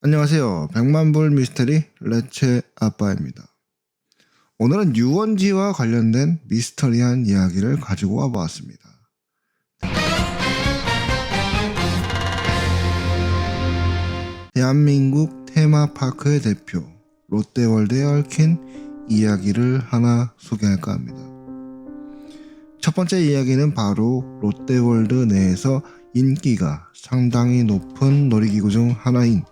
안녕하세요. 백만불 미스테리 레체 아빠입니다. 오늘은 유원지와 관련된 미스터리한 이야기를 가지고 와보았습니다. 대한민국 테마파크의 대표 롯데월드에 얽힌 이야기를 하나 소개할까 합니다. 첫 번째 이야기는 바로 롯데월드 내에서 인기가 상당히 높은 놀이기구 중 하나인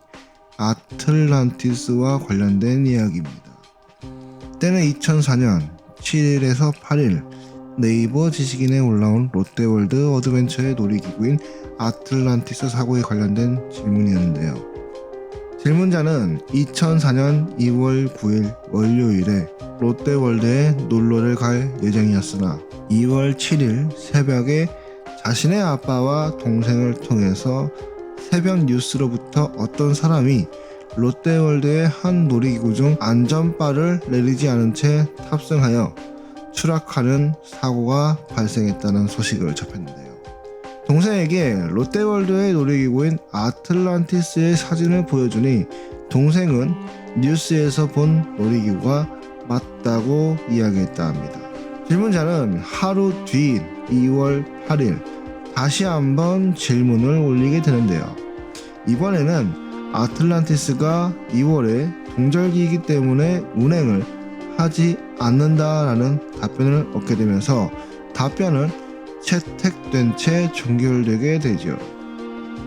아틀란티스와 관련된 이야기입니다. 때는 2004년 7일에서 8일 네이버 지식인에 올라온 롯데월드 어드벤처의 놀이기구인 아틀란티스 사고에 관련된 질문이었는데요. 질문자는 2004년 2월 9일 월요일에 롯데월드에 놀러를 갈 예정이었으나 2월 7일 새벽에 자신의 아빠와 동생을 통해서 새벽 뉴스로부터 어떤 사람이 롯데월드의 한 놀이기구 중 안전바를 내리지 않은 채 탑승하여 추락하는 사고가 발생했다는 소식을 접했는데요. 동생에게 롯데월드의 놀이기구인 아틀란티스의 사진을 보여주니 동생은 뉴스에서 본 놀이기구가 맞다고 이야기했다 합니다. 질문자는 하루 뒤인 2월 8일 다시 한번 질문을 올리게 되는데요. 이번에는 아틀란티스가 2월에 동절기이기 때문에 운행을 하지 않는다라는 답변을 얻게 되면서 답변은 채택된 채 종결되게 되죠.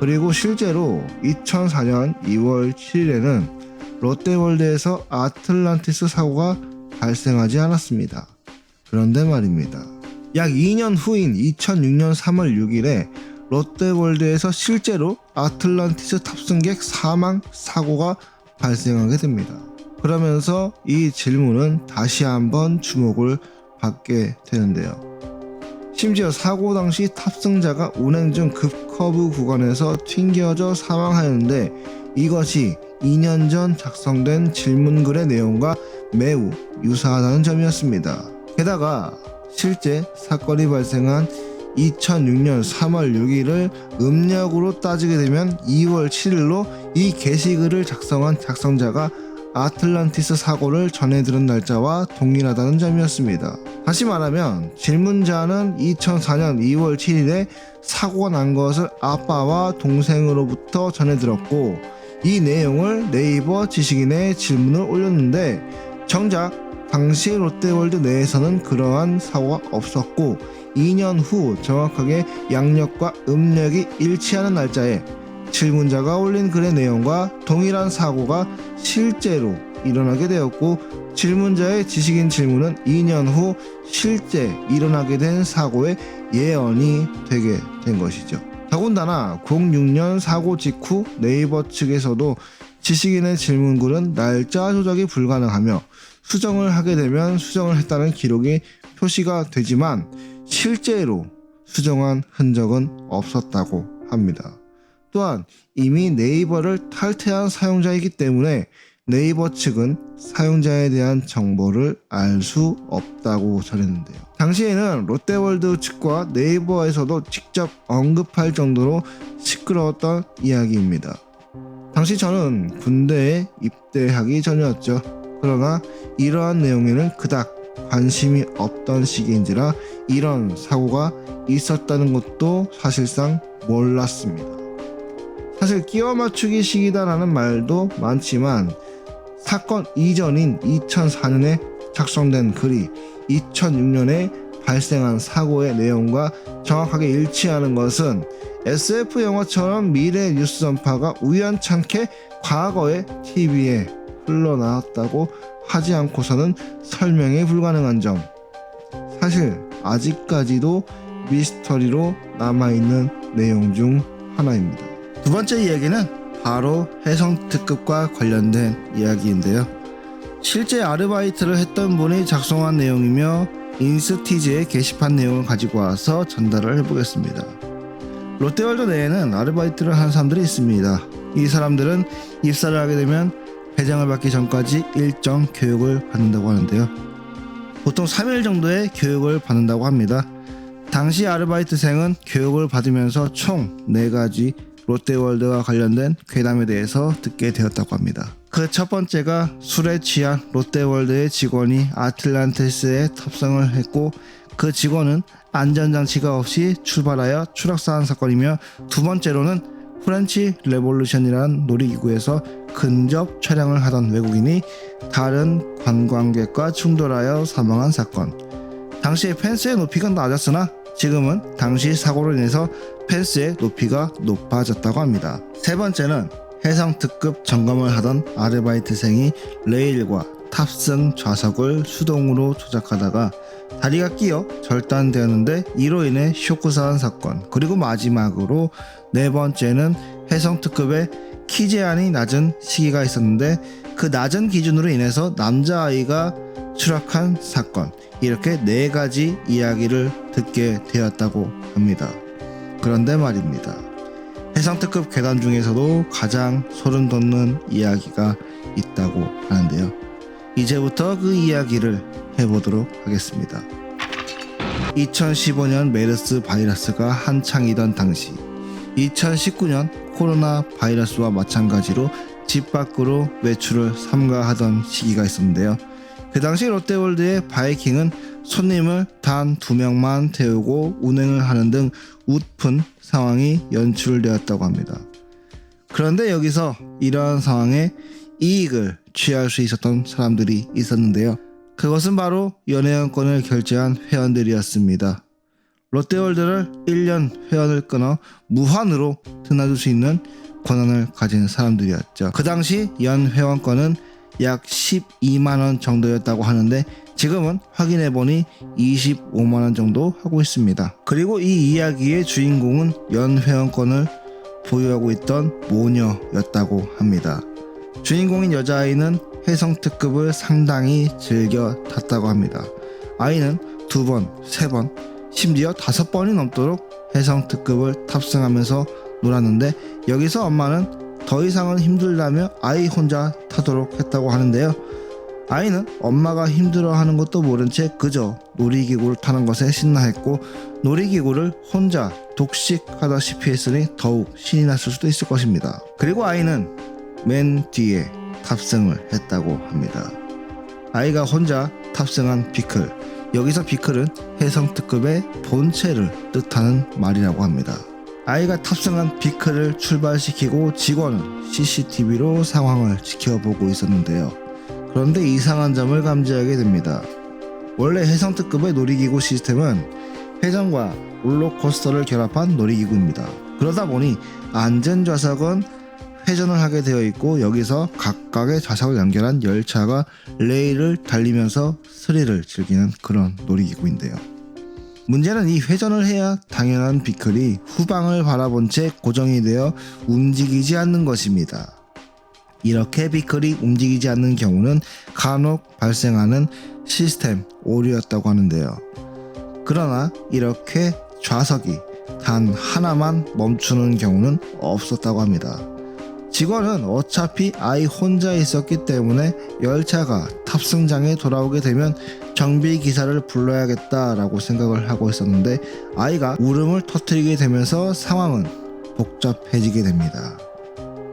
그리고 실제로 2004년 2월 7일에는 롯데월드에서 아틀란티스 사고가 발생하지 않았습니다. 그런데 말입니다. 약 2년 후인 2006년 3월 6일에 롯데월드에서 실제로 아틀란티스 탑승객 사망 사고가 발생하게 됩니다. 그러면서 이 질문은 다시 한번 주목을 받게 되는데요. 심지어 사고 당시 탑승자가 운행 중 급커브 구간에서 튕겨져 사망하였는데 이것이 2년 전 작성된 질문글의 내용과 매우 유사하다는 점이었습니다. 게다가 실제 사건이 발생한 2006년 3월 6일을 음력으로 따지게 되면 2월 7일로 이 게시글을 작성한 작성자가 아틀란티스 사고를 전해 들은 날짜와 동일하다는 점이었습니다. 다시 말하면 질문자는 2004년 2월 7일에 사고가 난 것을 아빠와 동생으로부터 전해 들었고 이 내용을 네이버 지식인에 질문을 올렸는데 정작 당시 롯데월드 내에서는 그러한 사고가 없었고 2년 후 정확하게 양력과 음력이 일치하는 날짜에 질문자가 올린 글의 내용과 동일한 사고가 실제로 일어나게 되었고 질문자의 지식인 질문은 2년 후 실제 일어나게 된 사고의 예언이 되게 된 것이죠. 더군다나 06년 사고 직후 네이버 측에서도 지식인의 질문글은 날짜 조작이 불가능하며 수정을 하게 되면 수정을 했다는 기록이 표시가 되지만 실제로 수정한 흔적은 없었다고 합니다. 또한 이미 네이버를 탈퇴한 사용자이기 때문에 네이버 측은 사용자에 대한 정보를 알 수 없다고 전했는데요. 당시에는 롯데월드 측과 네이버에서도 직접 언급할 정도로 시끄러웠던 이야기입니다. 당시 저는 군대에 입대하기 전이었죠. 그러나 이러한 내용에는 그닥 관심이 없던 시기인지라 이런 사고가 있었다는 것도 사실상 몰랐습니다. 사실 끼워 맞추기 시기다라는 말도 많지만 사건 이전인 2004년에 작성된 글이 2006년에 발생한 사고의 내용과 정확하게 일치하는 것은 SF 영화처럼 미래 뉴스 전파가 우연찮게 과거의 TV에 흘러나왔다고 하지 않고서는 설명이 불가능한 점, 사실 아직까지도 미스터리로 남아있는 내용 중 하나입니다. 두 번째 이야기는 바로 해성특급과 관련된 이야기인데요. 실제 아르바이트를 했던 분이 작성한 내용이며 인스티즈의 게시판 내용을 가지고 와서 전달을 해보겠습니다. 롯데월드 내에는 아르바이트를 하는 사람들이 있습니다. 이 사람들은 입사를 하게 되면 배정을 받기 전까지 일정 교육을 받는다고 하는데요. 보통 3일 정도의 교육을 받는다고 합니다. 당시 아르바이트생은 교육을 받으면서 총 4가지 롯데월드와 관련된 괴담에 대해서 듣게 되었다고 합니다. 그 첫 번째가 술에 취한 롯데월드의 직원이 아틀란티스에 탑승을 했고 그 직원은 안전장치가 없이 출발하여 추락사한 사건이며, 두 번째로는 프렌치 레볼루션이라는 놀이기구에서 근접 촬영을 하던 외국인이 다른 관광객과 충돌하여 사망한 사건. 당시 펜스의 높이가 낮았으나 지금은 당시 사고로 인해서 펜스의 높이가 높아졌다고 합니다. 세 번째는 해상 특급 점검을 하던 아르바이트생이 레일과 탑승 좌석을 수동으로 조작하다가 다리가 끼어 절단되었는데 이로 인해 쇼크사한 사건. 그리고 마지막으로 네 번째는 해상 특급의 키 제한이 낮은 시기가 있었는데 그 낮은 기준으로 인해서 남자아이가 추락한 사건. 이렇게 네 가지 이야기를 듣게 되었다고 합니다. 그런데 말입니다, 해상특급 괴담 중에서도 가장 소름 돋는 이야기가 있다고 하는데요. 이제부터 그 이야기를 해보도록 하겠습니다. 2015년 메르스 바이러스가 한창이던 당시, 2019년 코로나 바이러스와 마찬가지로 집 밖으로 외출을 삼가하던 시기가 있었는데요. 그 당시 롯데월드의 바이킹은 손님을 단 2명만 태우고 운행을 하는 등 웃픈 상황이 연출되었다고 합니다. 그런데 여기서 이러한 상황에 이익을 취할 수 있었던 사람들이 있었는데요. 그것은 바로 연회원권을 결제한 회원들이었습니다. 롯데월드를 1년 회원을 끊어 무한으로 드나들 수 있는 권한을 가진 사람들이었죠. 그 당시 연 회원권은 약 12만원 정도였다고 하는데 지금은 확인해보니 25만원 정도 하고 있습니다. 그리고 이 이야기의 주인공은 연 회원권을 보유하고 있던 모녀였다고 합니다. 주인공인 여자아이는 해성특급을 상당히 즐겨 탔다고 합니다. 아이는 2번, 3번, 심지어 5번이 넘도록 해성특급을 탑승하면서 놀았는데 여기서 엄마는 더 이상은 힘들다며 아이 혼자 타도록 했다고 하는데요. 아이는 엄마가 힘들어하는 것도 모른 채 그저 놀이기구를 타는 것에 신나했고 놀이기구를 혼자 독식하다시피 했으니 더욱 신이 났을 수도 있을 것입니다. 그리고 아이는 맨 뒤에 탑승을 했다고 합니다. 아이가 혼자 탑승한 비클, 여기서 비클은 해성특급의 본체를 뜻하는 말이라고 합니다. 아이가 탑승한 비클을 출발시키고 직원은 CCTV로 상황을 지켜보고 있었는데요. 그런데 이상한 점을 감지하게 됩니다. 원래 해성특급의 놀이기구 시스템은 회전과 롤러코스터를 결합한 놀이기구입니다. 그러다 보니 안전좌석은 회전을 하게 되어 있고 여기서 각각의 좌석을 연결한 열차가 레일을 달리면서 스릴을 즐기는 그런 놀이기구인데요. 문제는 이 회전을 해야 당연한 비클이 후방을 바라본 채 고정이 되어 움직이지 않는 것입니다. 이렇게 비클이 움직이지 않는 경우는 간혹 발생하는 시스템 오류였다고 하는데요. 그러나 이렇게 좌석이 단 하나만 멈추는 경우는 없었다고 합니다. 직원은 어차피 아이 혼자 있었기 때문에 열차가 탑승장에 돌아오게 되면 정비기사를 불러야겠다라고 생각을 하고 있었는데 아이가 울음을 터뜨리게 되면서 상황은 복잡해지게 됩니다.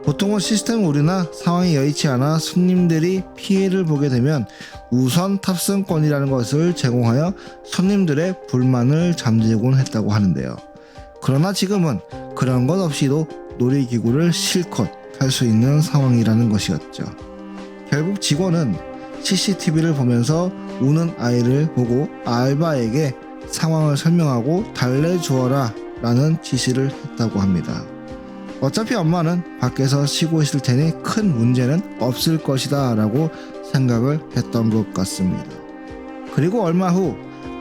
보통은 시스템 오류나 상황이 여의치 않아 손님들이 피해를 보게 되면 우선 탑승권이라는 것을 제공하여 손님들의 불만을 잠재우곤 했다고 하는데요. 그러나 지금은 그런 것 없이도 놀이기구를 실컷 탈 수 있는 상황이라는 것이었죠. 결국 직원은 CCTV를 보면서 우는 아이를 보고 알바에게 상황을 설명하고 달래주어라 라는 지시를 했다고 합니다. 어차피 엄마는 밖에서 쉬고 있을 테니 큰 문제는 없을 것이다 라고 생각을 했던 것 같습니다. 그리고 얼마 후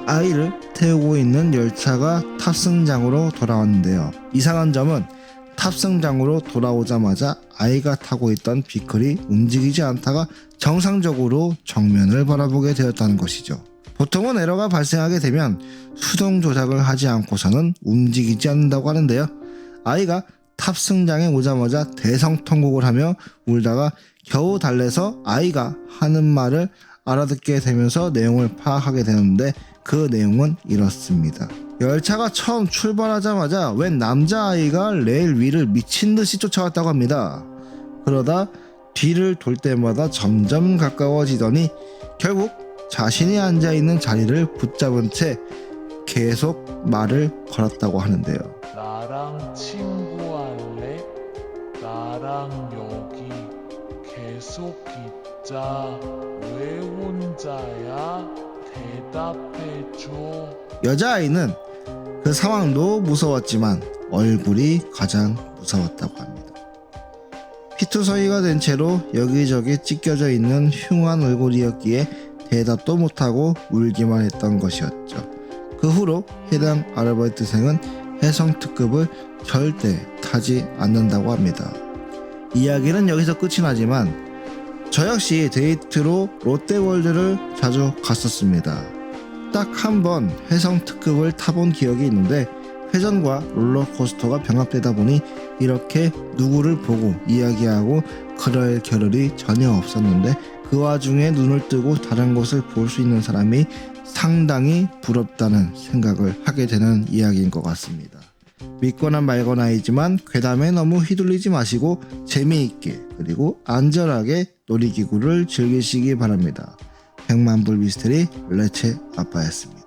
아이를 태우고 있는 열차가 탑승장으로 돌아왔는데요. 이상한 점은 탑승장으로 돌아오자마자 아이가 타고 있던 비클이 움직이지 않다가 정상적으로 정면을 바라보게 되었다는 것이죠. 보통은 에러가 발생하게 되면 수동 조작을 하지 않고서는 움직이지 않는다고 하는데요. 아이가 탑승장에 오자마자 대성통곡을 하며 울다가 겨우 달래서 아이가 하는 말을 알아듣게 되면서 내용을 파악하게 되는데 그 내용은 이렇습니다. 열차가 처음 출발하자마자 웬 남자아이가 레일 위를 미친듯이 쫓아왔다고 합니다. 그러다 뒤를 돌 때마다 점점 가까워지더니 결국 자신이 앉아있는 자리를 붙잡은 채 계속 말을 걸었다고 하는데요. 나랑 친구할래? 나랑 여기 계속 있자. 왜 혼자야? 대답해줘. 여자아이는 그 상황도 무서웠지만 얼굴이 가장 무서웠다고 합니다. 피투성이가 된 채로 여기저기 찢겨져 있는 흉한 얼굴이었기에 대답도 못하고 울기만 했던 것이었죠. 그 후로 해당 아르바이트생은 해성특급을 절대 타지 않는다고 합니다. 이야기는 여기서 끝이 나지만 저 역시 데이트로 롯데월드를 자주 갔었습니다. 딱 한 번 해성특급을 타본 기억이 있는데 회전과 롤러코스터가 병합되다 보니 이렇게 누구를 보고 이야기하고 그럴 겨를이 전혀 없었는데 그 와중에 눈을 뜨고 다른 것을 볼 수 있는 사람이 상당히 부럽다는 생각을 하게 되는 이야기인 것 같습니다. 믿거나 말거나이지만 괴담에 너무 휘둘리지 마시고 재미있게 그리고 안전하게 놀이기구를 즐기시기 바랍니다. 백만불 미스테리 레체 아빠였습니다.